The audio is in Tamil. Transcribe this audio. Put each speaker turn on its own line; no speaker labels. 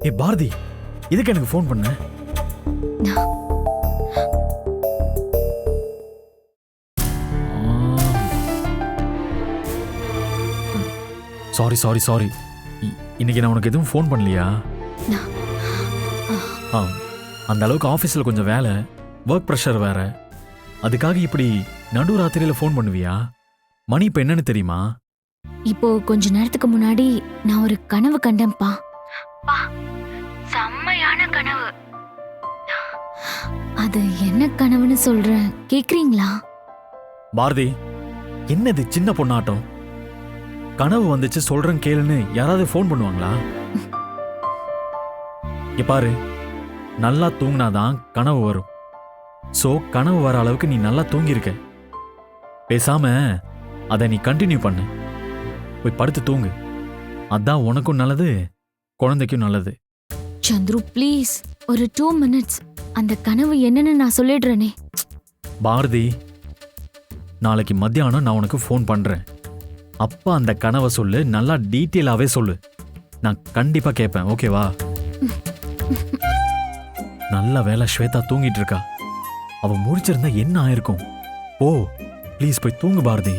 ஏ பாரதி, இதுக்கு எனக்கு ஃபோன் பண்ண? Sorry sorry sorry. இன்னைக்கு நான் உனக்கு எதுவும் ஃபோன் பண்ணலையா? அந்த அளவுக்கு ஆஃபீஸில் கொஞ்சம் வேலை, ஒர்க் ப்ரெஷர் வேற. அதுக்காக இப்படி நடு ராத்திரியில் ஃபோன் பண்ணுவியா? மணி இப்போ என்னன்னு தெரியுமா?
இப்போ கொஞ்ச நேரத்துக்கு முன்னாடி நான் ஒரு கனவு கண்டேன்ப்பா. செம்மையான கனவு. அது என்ன கனவுன்னு சொல்றேன், கேக்குறீங்களா?
பாரதி, என்னது சின்ன பொண்ணாட்டம்? கனவு வந்துச்சு சொல்றேன் கேளுன்னு யாராவது ஃபோன் பண்ணுவாங்களா? பாரு, நல்லா தூங்கினாதான் கனவு வரும். சோ கனவு வர அளவுக்கு நீ நல்லா தூங்கியிருக்க. பேசாம அதை நீ கண்டினியூ பண்ணு. போய் படுத்து தூங்கு. அதான் உனக்கும் நல்லது, குழந்தைக்கும் நல்லது.
சந்துரு ப்ளீஸ், ஒரு 2 minutes. அந்த கனவு என்னன்னு நான் சொல்லிடுறேனே.
பாரதி, நாளைக்கு மத்தியானம் நான் உனக்கு ஃபோன் பண்றேன். அப்பா அந்த கனவை சொல்லு, நல்லா டீட்டெயிலாவே சொல்லு. நான் கண்டிப்பா கேட்பேன், ஓகேவா? நல்ல வேலை, ஸ்வேதா தூங்கிட்டு இருக்கா. அவ முடிச்சிருந்தா என்ன ஆயிருக்கும்? ஓ ப்ளீஸ் போய் தூங்கு பாரதி.